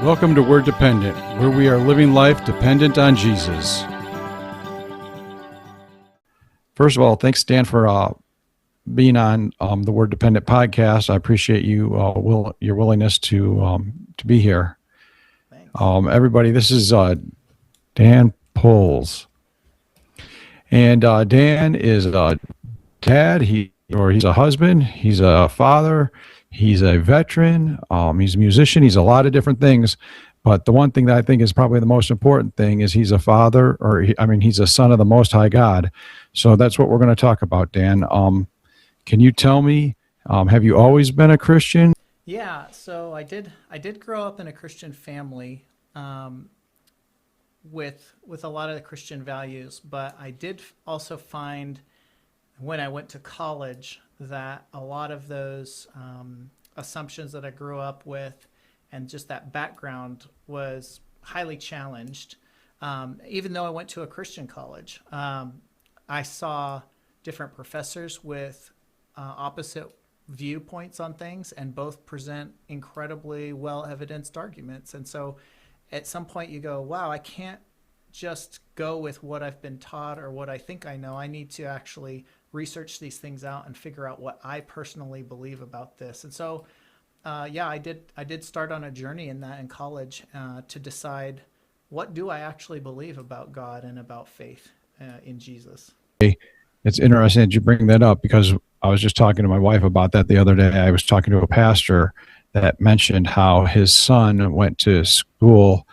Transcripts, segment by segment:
Welcome to We're Dependent, where we are living life dependent on Jesus. First of all, thanks, Dan, for being on the Word Dependent podcast. I appreciate you, your willingness to be here. Thanks. Everybody, this is Dan Puls, and Dan is a dad. He's a husband. He's a father. He's a veteran. He's a musician. He's a lot of different things. But the one thing that I think is probably the most important thing is he's a father, he's a son of the Most High God. So that's what we're going to talk about, Dan. Can you tell me, have you always been a Christian? Yeah, so I did grow up in a Christian family with a lot of the Christian values, but I did also find when I went to college that a lot of those assumptions that I grew up with and just that background was highly challenged. Even though I went to a Christian college, I saw different professors with opposite viewpoints on things, and both present incredibly well-evidenced arguments. And so at some point you go, wow, I can't just go with what I've been taught or what I think I know. I need to actually research these things out and figure out what I personally believe about this. And so I did start on a journey in that in college to decide, what do I actually believe about God and about faith in Jesus. It's interesting that you bring that up, because I was just talking to my wife about that the other day. I was talking to a pastor that mentioned how his son went to school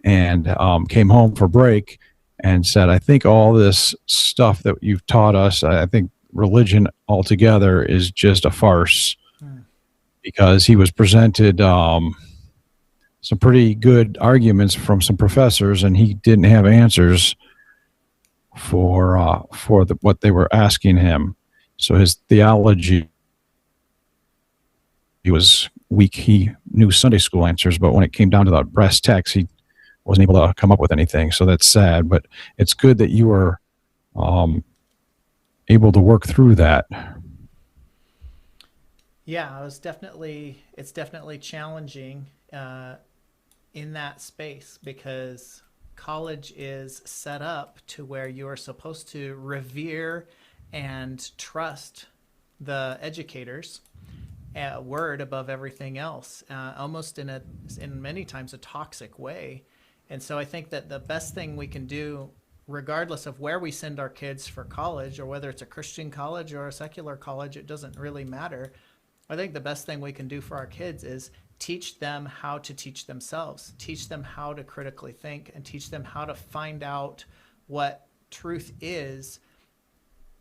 and came home for break and said, I think all this stuff that you've taught us, I think religion altogether is just a farce. Because he was presented some pretty good arguments from some professors, and he didn't have answers for what they were asking him. So his theology, he was weak. He knew Sunday school answers, but when it came down to the brass tacks, he wasn't able to come up with anything. So that's sad, but it's good that you were able to work through that. Yeah, it's definitely challenging in that space, because college is set up to where you are supposed to revere and trust the educators, word above everything else, almost in many times a toxic way. And so I think that the best thing we can do, regardless of where we send our kids for college, or whether it's a Christian college or a secular college, it doesn't really matter. I think the best thing we can do for our kids is teach them how to teach themselves, teach them how to critically think, and teach them how to find out what truth is,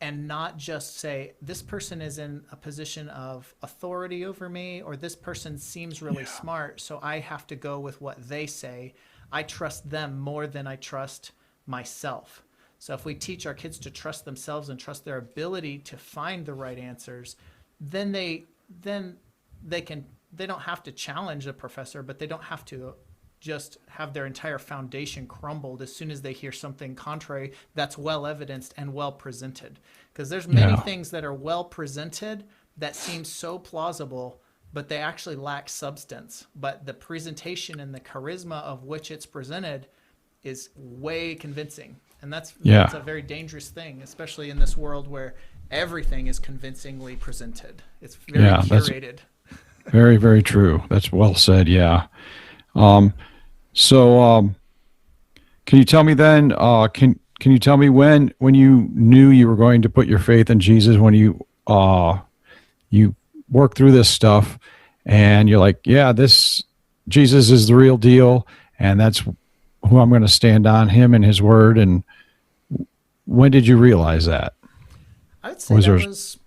and not just say, this person is in a position of authority over me, or this person seems really smart, so I have to go with what they say. I trust them more than I trust myself. So if we teach our kids to trust themselves and trust their ability to find the right answers, then they don't have to challenge the professor, but they don't have to just have their entire foundation crumbled as soon as they hear something contrary that's well evidenced and well presented. Because there's many things that are well presented that seem so plausible, but they actually lack substance. But the presentation and the charisma of which it's presented is way convincing. And that's a very dangerous thing, especially in this world where everything is convincingly presented. It's very curated. Very, very true. That's well said. Yeah. Can you tell me then, can you tell me when you knew you were going to put your faith in Jesus, when you work through this stuff and you're like, yeah, this Jesus is the real deal, and that's who I'm going to stand on, him and his word. And when did you realize that? I would say that was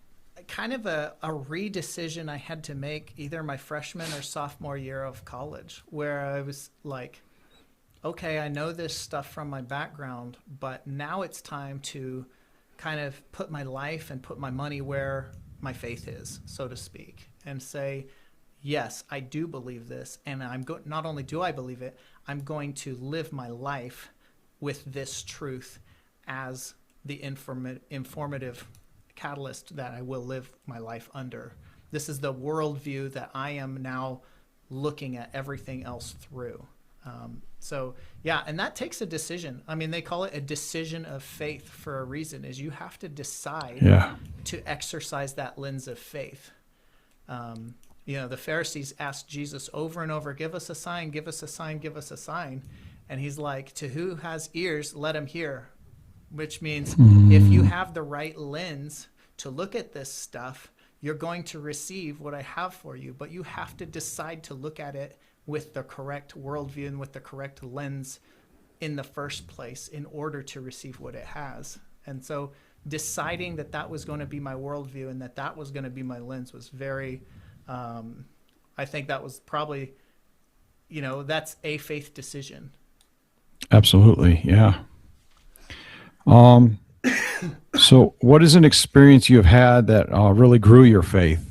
kind of a redecision I had to make either my freshman or sophomore year of college, where I was like, okay, I know this stuff from my background, but now it's time to kind of put my life and put my money where my faith is, so to speak, and say, yes, I do believe this, and not only do I believe it, I'm going to live my life with this truth as the informative catalyst that I will live my life under. This is the worldview that I am now looking at everything else through. So yeah, and that takes a decision. I mean, they call it a decision of faith for a reason, is you have to decide Yeah. to exercise that lens of faith. The Pharisees asked Jesus over and over, give us a sign, give us a sign, give us a sign. And he's like, to who has ears, let him hear, which means if you have the right lens to look at this stuff, you're going to receive what I have for you, but you have to decide to look at it with the correct worldview and with the correct lens in the first place in order to receive what it has. And so deciding that was going to be my worldview and that was going to be my lens was very, I think that was probably, that's a faith decision. Absolutely. Yeah. So what is an experience you have had that really grew your faith?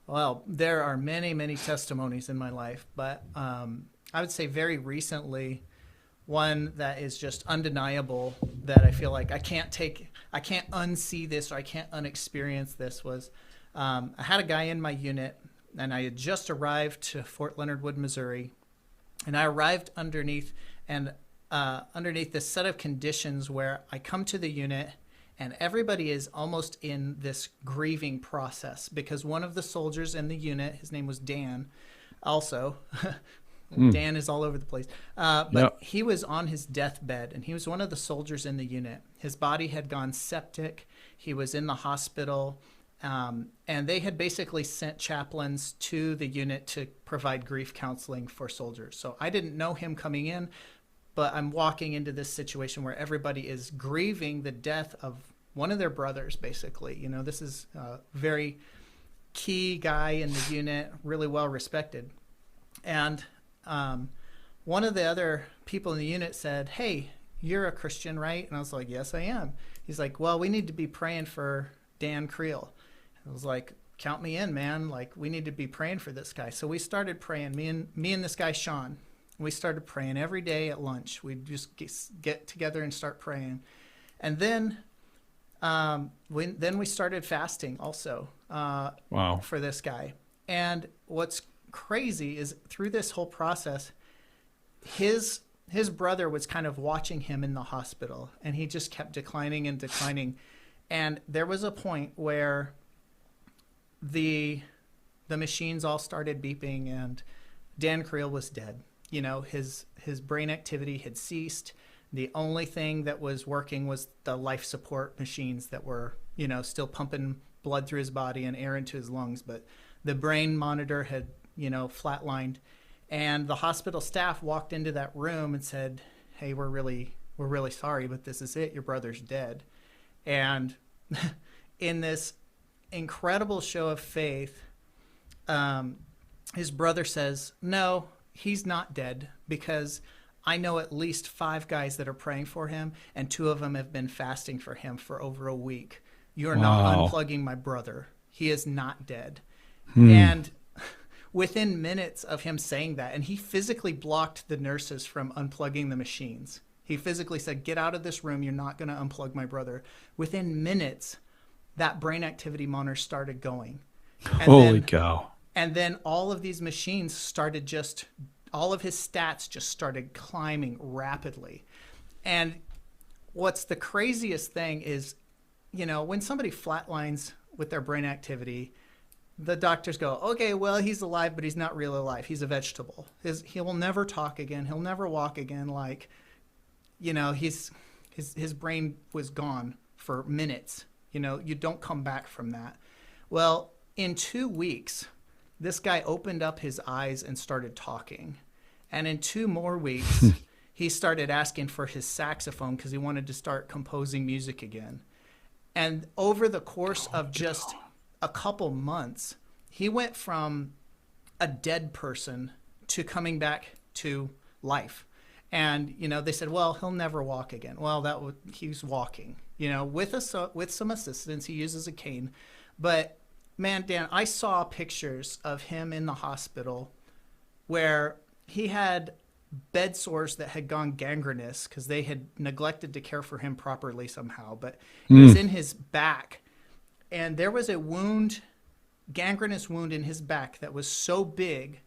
Well, there are many, many testimonies in my life, but I would say very recently, one that is just undeniable that I feel like I can't unsee this or I can't unexperience this was I had a guy in my unit, and I had just arrived to Fort Leonard Wood, Missouri, and I arrived underneath this set of conditions where I come to the unit and everybody is almost in this grieving process because one of the soldiers in the unit, his name was Dan, also. Dan is all over the place. But he was on his deathbed, and he was one of the soldiers in the unit. His body had gone septic. He was in the hospital. And they had basically sent chaplains to the unit to provide grief counseling for soldiers. So I didn't know him coming in, but I'm walking into this situation where everybody is grieving the death of one of their brothers, basically. This is a very key guy in the unit, really well respected. And one of the other people in the unit said, hey, you're a Christian, right? And I was like, yes, I am. He's like, well, we need to be praying for Dan Creel. I was like, count me in, man. Like, we need to be praying for this guy. So we started praying, me and this guy, Sean. We started praying every day at lunch. We'd just get together and start praying. And then we started fasting also for this guy. And what's crazy is through this whole process, his brother was kind of watching him in the hospital, and he just kept declining and declining. And there was a point where the machines all started beeping, and Dan Creel was dead. His brain activity had ceased. The only thing that was working was the life support machines that were, still pumping blood through his body and air into his lungs. But the brain monitor had, flatlined. And the hospital staff walked into that room and said, hey, we're really sorry, but this is it. Your brother's dead. And in this incredible show of faith, his brother says, no, he's not dead, because I know at least 5 guys that are praying for him, and 2 of them have been fasting for him for over a week. You're not unplugging my brother. He is not dead. And within minutes of him saying that, and he physically blocked the nurses from unplugging the machines. He physically said, get out of this room. You're not going to unplug my brother. Within minutes, that brain activity monitor started going. And Holy cow. And then all of these machines started all of his stats just started climbing rapidly. And what's the craziest thing is, when somebody flatlines with their brain activity, the doctors go, okay, well, he's alive, but he's not really alive. He's a vegetable. He will never talk again. He'll never walk again. Like, his brain was gone for minutes. You don't come back from that. Well, in 2 weeks, this guy opened up his eyes and started talking. And in 2 more weeks, he started asking for his saxophone because he wanted to start composing music again. And over the course of just a couple months, he went from a dead person to coming back to life. And, they said, well, he'll never walk again. Well, he's walking, with some assistance. He uses a cane. But man, Dan, I saw pictures of him in the hospital where he had bed sores that had gone gangrenous because they had neglected to care for him properly somehow. But it was in his back, and there was a wound gangrenous wound in his back that was so big,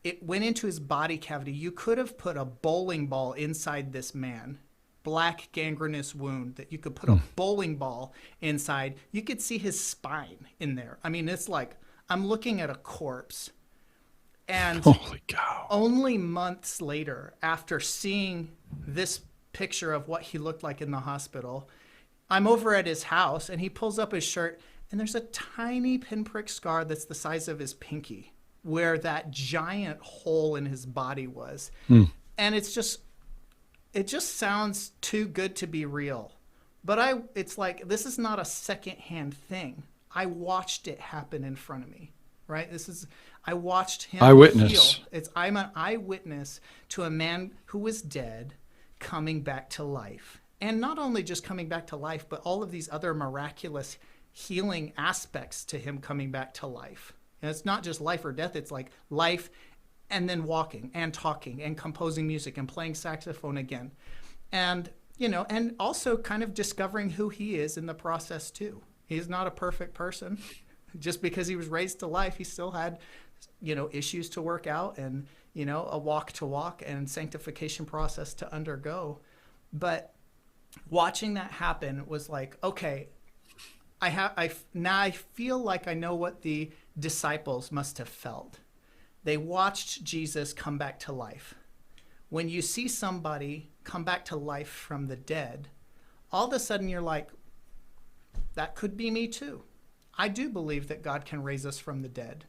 it went into his body cavity. You could have put a bowling ball inside this man. Black gangrenous wound that you could put a bowling ball inside. You could see his spine in there. I mean, it's like I'm looking at a corpse. And Holy cow. only months later, after seeing this picture of what he looked like in the hospital, I'm over at his house and he pulls up his shirt and there's a tiny pinprick scar that's the size of his pinky where that giant hole in his body was. And it just sounds too good to be real. But it's like, this is not a secondhand thing. I watched it happen in front of me, right? I watched him Eyewitness. heal. I'm an eyewitness to a man who was dead coming back to life. And not only just coming back to life, but all of these other miraculous healing aspects to him coming back to life. And it's not just life or death. It's like life and then walking and talking and composing music and playing saxophone again. And, and also kind of discovering who he is in the process too. He's not a perfect person. Just because he was raised to life, he still had, issues to work out and, a walk to walk and sanctification process to undergo. But watching that happen was like, okay, now I feel like I know what the disciples must have felt. They watched Jesus come back to life. When you see somebody come back to life from the dead, all of a sudden you're like, that could be me too. I do believe that God can raise us from the dead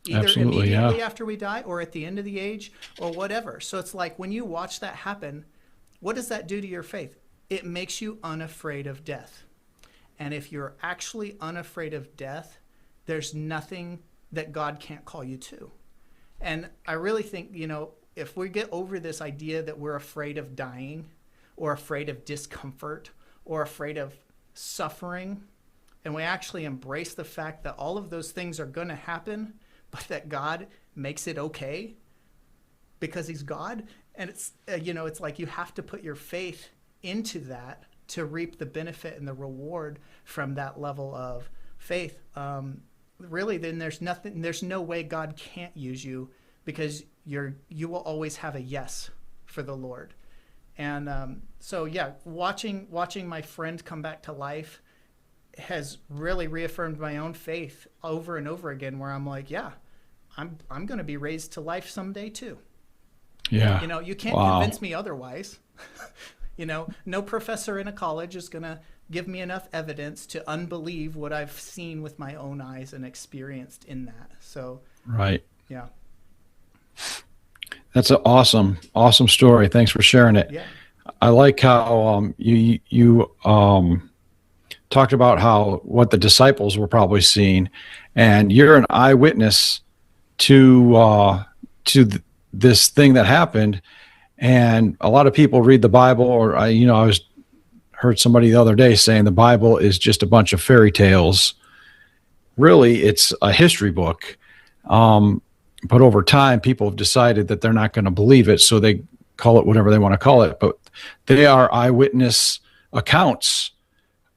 either Absolutely, immediately yeah. after we die or at the end of the age or whatever. So it's like when you watch that happen, what does that do to your faith? It makes you unafraid of death. And if you're actually unafraid of death, there's nothing that God can't call you to. And I really think, if we get over this idea that we're afraid of dying or afraid of discomfort or afraid of suffering, and we actually embrace the fact that all of those things are going to happen, but that God makes it okay because he's God. And it's, it's like you have to put your faith into that to reap the benefit and the reward from that level of faith. Really, then there's no way God can't use you because you will always have a yes for the Lord. And so, yeah, watching my friend come back to life has really reaffirmed my own faith over and over again, where I'm like, yeah, I'm going to be raised to life someday too. Yeah. You can't convince me otherwise. No professor in a college is going to give me enough evidence to unbelieve what I've seen with my own eyes and experienced in that. So, Right. yeah. That's an awesome story. Thanks for sharing it. Yeah. I like how you talked about what the disciples were probably seeing, and you're an eyewitness to this thing that happened. And a lot of people read the Bible, or I heard somebody the other day saying the Bible is just a bunch of fairy tales. Really, it's a history book. But over time, people have decided that they're not going to believe it, so they call it whatever they want to call it. But they are eyewitness accounts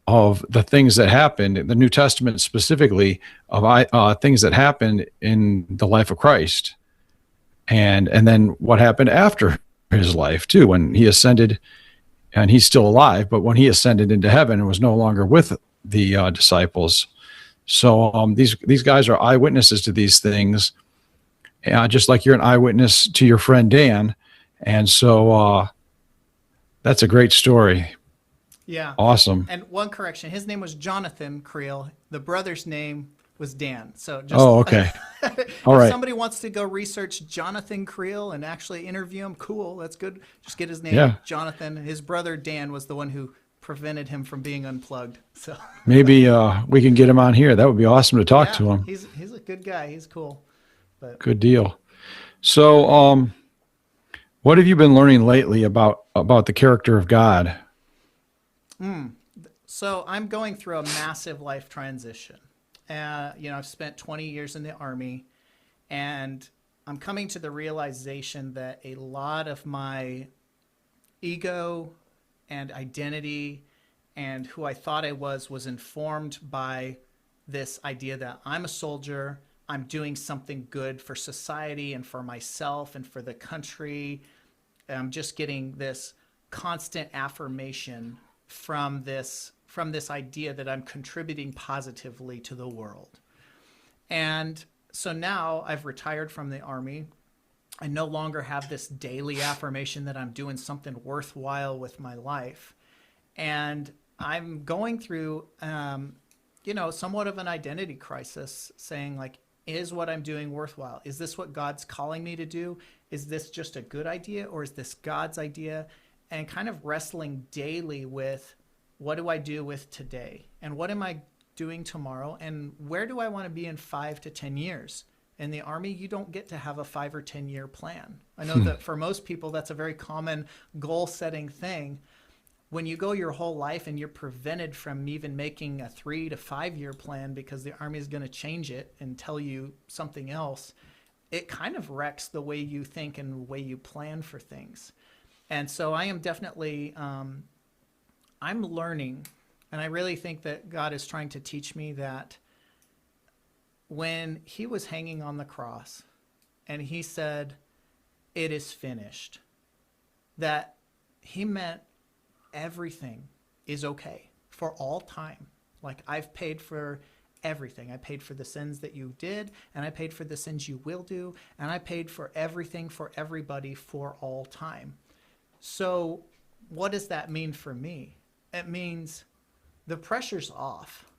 of the things that happened in the New Testament, specifically of things that happened in the life of Christ, and then what happened after his life too, when he ascended, and he's still alive, but when he ascended into heaven and was no longer with the disciples. So these guys are eyewitnesses to these things, just like you're an eyewitness to your friend Dan. And so that's a great story. Yeah. Awesome. And one correction, his name was Jonathan Creel. The brother's name was Dan. So just, okay. All if right. somebody wants to go research Jonathan Creel and actually interview him, cool, that's good. Just get his name, Yeah. Jonathan. His brother Dan was the one who prevented him from being unplugged. So Maybe we can get him on here. That would be awesome to talk to him. He's a good guy. He's cool. But Good deal. So what have you been learning lately about the character of God? So I'm going through a massive life transition. I've spent 20 years in the Army, and I'm coming to the realization that a lot of my ego and identity and who I thought I was informed by this idea that I'm a soldier, I'm doing something good for society and for myself and for the country. I'm just getting this constant affirmation from this idea that I'm contributing positively to the world. And so now I've retired from the Army. I no longer have this daily affirmation that I'm doing something worthwhile with my life. And I'm going through, somewhat of an identity crisis, saying, like, is what I'm doing worthwhile? Is this what God's calling me to do? Is this just a good idea, or is this God's idea? And kind of wrestling daily with, what do I do with today? And what am I doing tomorrow? And where do I want to be in 5 to 10 years? In the Army, you don't get to have a 5 or 10 year plan. I know that for most people, that's a very common goal setting thing. When you go your whole life and you're prevented from even making a 3 to 5 year plan because the Army is going to change it and tell you something else, it kind of wrecks the way you think and the way you plan for things. And so I am definitely, I'm learning, and I really think that God is trying to teach me that when he was hanging on the cross and he said, "It is finished," that he meant everything is okay for all time. Like, I've paid for everything. I paid for the sins that you did, and I paid for the sins you will do, and I paid for everything for everybody for all time. So what does that mean for me? It means the pressure's off.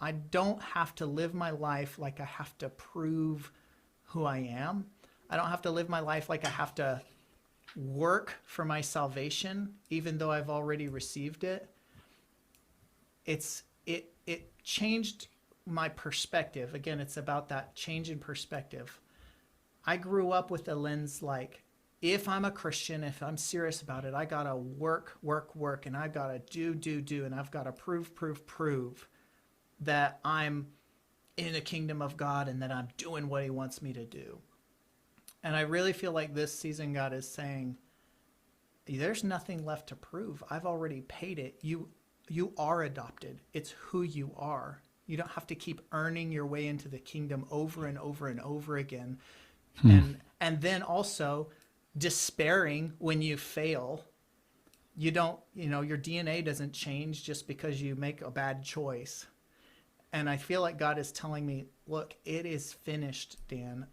I don't have to live my life like I have to prove who I am. I don't have to live my life like I have to work for my salvation, even though I've already received it. It changed my perspective. Again, it's about that change in perspective. I grew up with a lens like, if I'm a Christian, if I'm serious about it, I gotta work, and I gotta do, and I've gotta prove that I'm in the kingdom of God and that I'm doing what he wants me to do. And I really feel like this season God is saying, there's nothing left to prove. I've already paid it. You are adopted. It's who you are. You don't have to keep earning your way into the kingdom over and over and over again. And then also despairing when you fail. You don't, your DNA doesn't change just because you make a bad choice. And I feel like God is telling me, look, it is finished, Dan.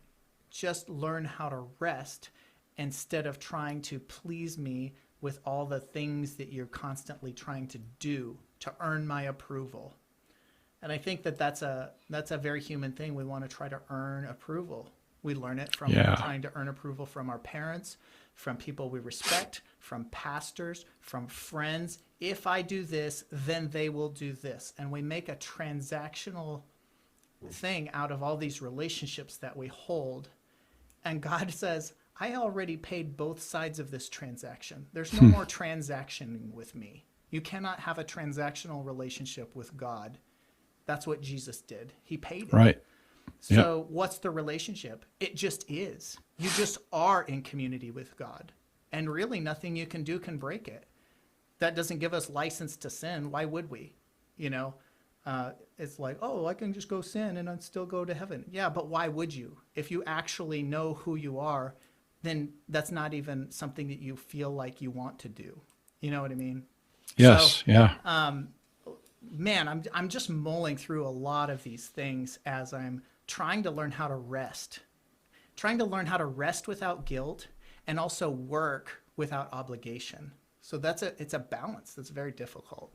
Just learn how to rest instead of trying to please me with all the things that you're constantly trying to do to earn my approval. And I think that that's a very human thing. We want to try to earn approval. We learn it from trying to earn approval from our parents, from people we respect, from pastors, from friends. If I do this, then they will do this. And we make a transactional thing out of all these relationships that we hold. And God says, I already paid both sides of this transaction. There's no more transactioning with me. You cannot have a transactional relationship with God. That's what Jesus did. He paid it. Right. So what's the relationship? It just is. You just are in community with God. And really nothing you can do can break it. That doesn't give us license to sin. Why would we? It's like, oh, I can just go sin and I'd still go to heaven. Yeah, but why would you? If you actually know who you are, then that's not even something that you feel like you want to do. You know what I mean? Yes. So, man, I'm just mulling through a lot of these things as I'm trying to learn how to rest. Trying to learn how to rest without guilt and also work without obligation. So it's a balance that's very difficult.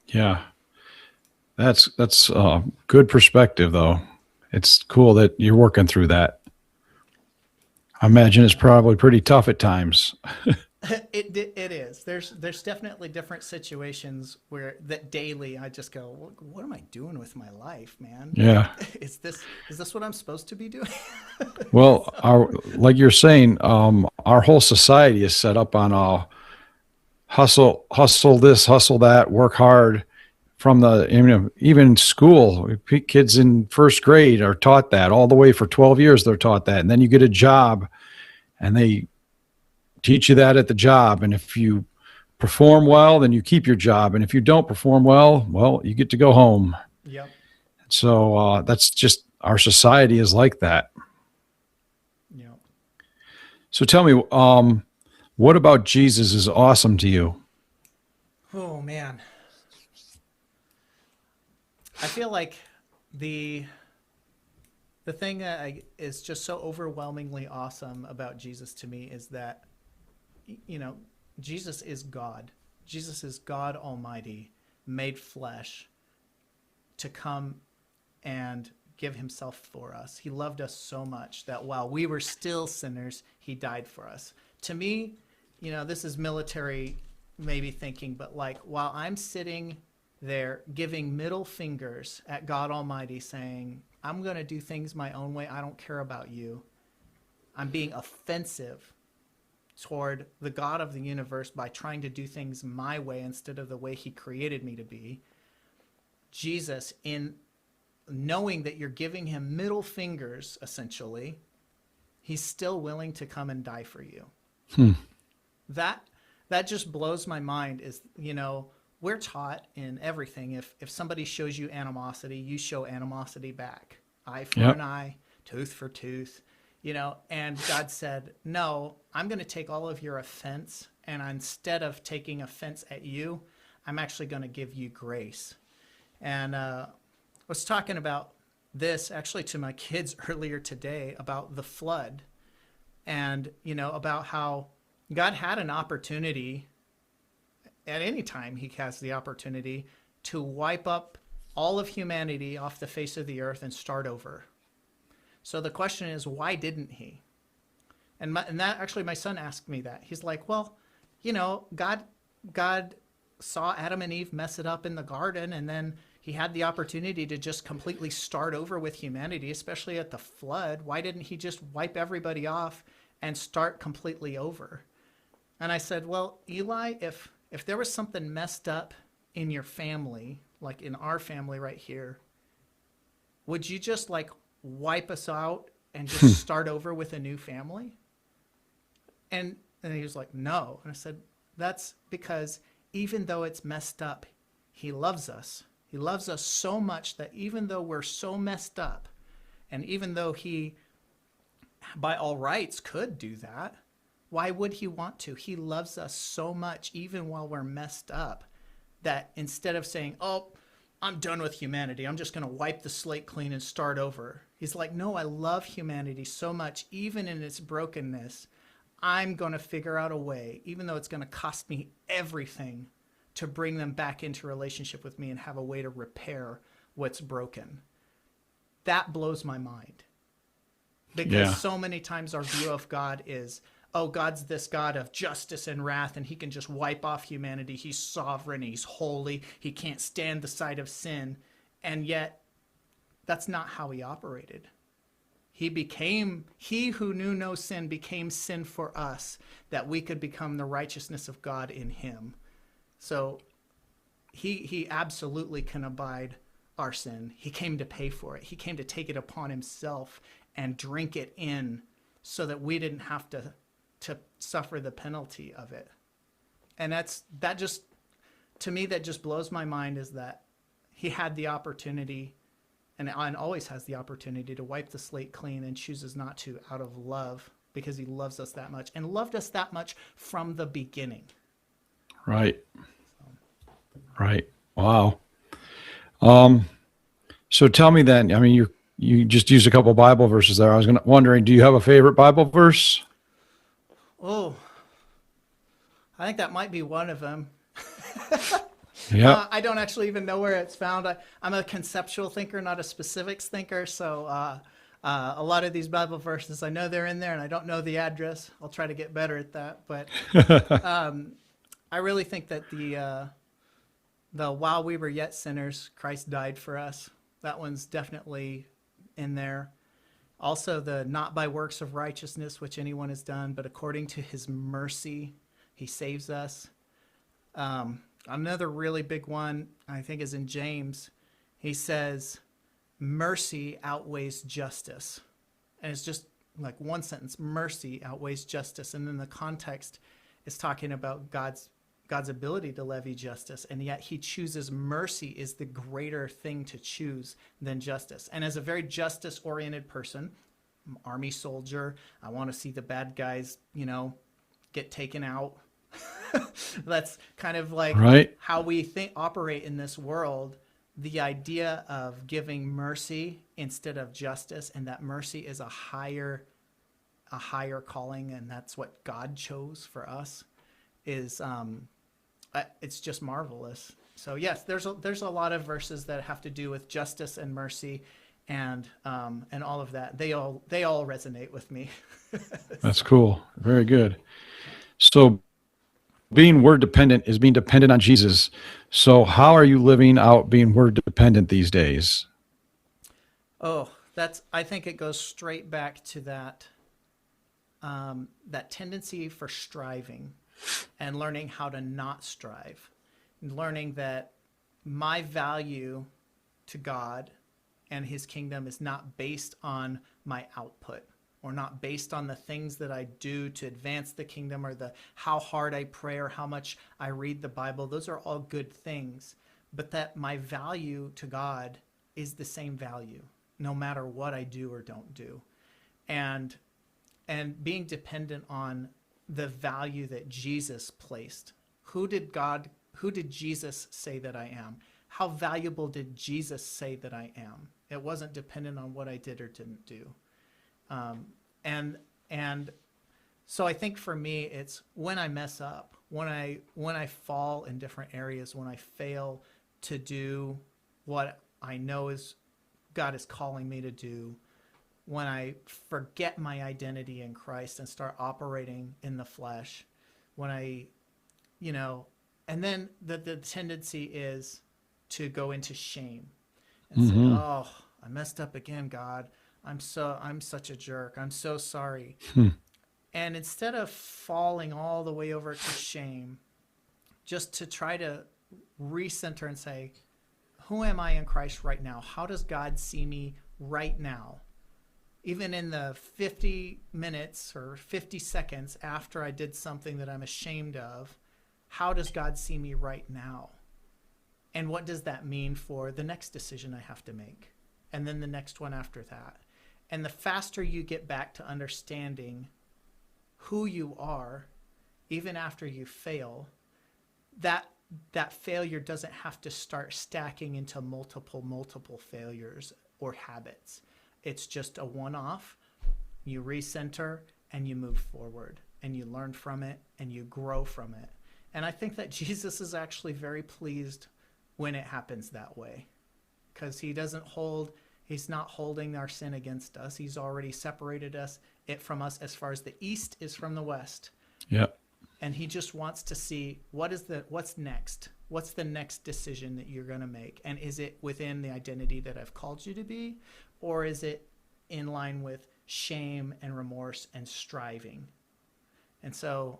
Yeah. That's good perspective, though. It's cool that you're working through that. I imagine it's probably pretty tough at times. It is. There's definitely different situations where that daily I just go, what am I doing with my life, man? Yeah. Is this what I'm supposed to be doing? Well, like you're saying, our whole society is set up on hustle this, hustle that, work hard. From even school, kids in first grade are taught that all the way for 12 years. They're taught that. And then you get a job and they teach you that at the job. And if you perform well, then you keep your job. And if you don't perform well, you get to go home. Yep. So that's just our society is like that. You know, So tell me, what about Jesus is awesome to you? oh man, I feel like the the thing that is just so overwhelmingly awesome about Jesus to me is that, you know, Jesus is God. Jesus is God Almighty, made flesh to come and give himself for us. He loved us so much that while we were still sinners, he died for us. To me, you know, this is military maybe thinking, but like while I'm sitting there giving middle fingers at God Almighty saying, I'm going to do things my own way. I don't care about you. I'm being offensive toward the God of the universe by trying to do things my way instead of the way he created me to be. Jesus, in knowing that you're giving him middle fingers, essentially, he's still willing to come and die for you. Hmm. That just blows my mind. Is, you know, we're taught in everything, if somebody shows you animosity, you show animosity back. Eye for Yep. an eye, tooth for tooth, you know. And God said, no, I'm going to take all of your offense, and instead of taking offense at you, I'm actually going to give you grace. And I was talking about this actually to my kids earlier today about the flood, and, you know, about how God had an opportunity at any time. He has the opportunity to wipe up all of humanity off the face of the earth and start over. So the question is, why didn't he? And that actually, my son asked me that. He's like, well, you know, God saw Adam and Eve mess it up in the garden, and then he had the opportunity to just completely start over with humanity, especially at the flood. Why didn't he just wipe everybody off and start completely over? And I said, well, Eli, if there was something messed up in your family, like in our family right here, would you just like wipe us out and just start over with a new family? And he was like, no. And I said, that's because even though it's messed up, he loves us. He loves us so much that even though we're so messed up, and even though he, by all rights, could do that, why would he want to? He loves us so much, even while we're messed up, that instead of saying, oh, I'm done with humanity, I'm just going to wipe the slate clean and start over, he's like, no, I love humanity so much, even in its brokenness, I'm going to figure out a way, even though it's going to cost me everything, to bring them back into relationship with me and have a way to repair what's broken. That blows my mind. Because Yeah. so many times our view of God is, oh, God's this God of justice and wrath, and he can just wipe off humanity. He's sovereign, he's holy, he can't stand the sight of sin. And yet, that's not how he operated. He who knew no sin became sin for us, that we could become the righteousness of God in him. So he absolutely can abide our sin. He came to pay for it. He came to take it upon himself and drink it in so that we didn't have to suffer the penalty of it. And that just, to me, that just blows my mind, is that he had the opportunity and always has the opportunity to wipe the slate clean, and chooses not to, out of love, because he loves us that much and loved us that much from the beginning. Right. Right. Wow. Um, so tell me then, I mean, you just used a couple Bible verses there. I was wondering, do you have a favorite Bible verse? Oh, I think that might be one of them. Yep. I don't actually even know where it's found. I'm a conceptual thinker, not a specifics thinker. So a lot of these Bible verses, I know they're in there, and I don't know the address. I'll try to get better at that. But I really think that the while we were yet sinners, Christ died for us. That one's definitely in there. Also, the not by works of righteousness, which anyone has done, but according to his mercy, he saves us. Another really big one, I think, is in James. He says, mercy outweighs justice. And it's just like one sentence, mercy outweighs justice. And then the context is talking about God's God's ability to levy justice, and yet he chooses mercy is the greater thing to choose than justice. And as a very justice-oriented person, army soldier, I want to see the bad guys, get taken out. That's kind of like Right. how we operate in this world. The idea of giving mercy instead of justice, and that mercy is a higher calling, and that's what God chose for us, is it's just marvelous. So yes, there's a lot of verses that have to do with justice and mercy, and all of that. They all resonate with me. That's cool. Very good. So being word dependent is being dependent on Jesus. So how are you living out being word dependent these days? Oh, I think it goes straight back to that tendency for striving and learning how to not strive, and learning that my value to God and his kingdom is not based on my output, or not based on the things that I do to advance the kingdom, or how hard I pray or how much I read the Bible. Those are all good things, but that my value to God is the same value no matter what I do or don't do. And being dependent on the value that Jesus placed. Who did Jesus say that I am? How valuable did Jesus say that I am? It wasn't dependent on what I did or didn't do. And so I think for me, it's when I mess up, when I fall in different areas, when I fail to do what I know is God is calling me to do, when I forget my identity in Christ and start operating in the flesh, when and then the tendency is to go into shame and say, oh, I messed up again, God. I'm such a jerk. I'm so sorry. And instead of falling all the way over to shame, just to try to recenter and say, who am I in Christ right now? How does God see me right now? Even in the 50 minutes or 50 seconds after I did something that I'm ashamed of, how does God see me right now? And what does that mean for the next decision I have to make? And then the next one after that. And the faster you get back to understanding who you are, even after you fail, that failure doesn't have to start stacking into multiple failures or habits. It's just a one-off. You recenter and you move forward and you learn from it and you grow from it. And I think that Jesus is actually very pleased when it happens that way, because he's not holding our sin against us. He's already separated it from us as far as the east is from the west. Yep. And he just wants to see what's next. What's the next decision that you're going to make? And is it within the identity that I've called you to be? Or is it in line with shame and remorse and striving? And so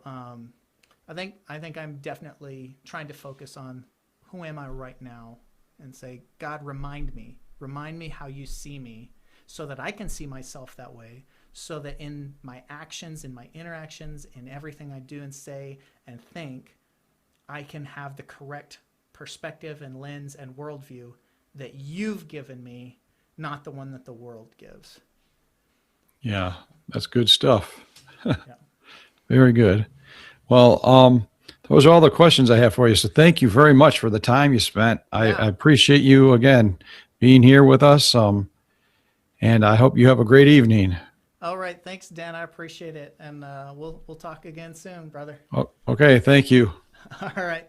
I think I'm definitely trying to focus on who am I right now and say, God, remind me how you see me, so that I can see myself that way, so that in my actions, in my interactions, in everything I do and say and think, I can have the correct perspective and lens and worldview that you've given me, not the one that the world gives. Yeah, that's good stuff. Yeah. Very good. Well, those are all the questions I have for you. So thank you very much for the time you spent. I appreciate you again being here with us. And I hope you have a great evening. All right. Thanks, Dan. I appreciate it. And we'll talk again soon, brother. Oh, okay. Thank you. All right.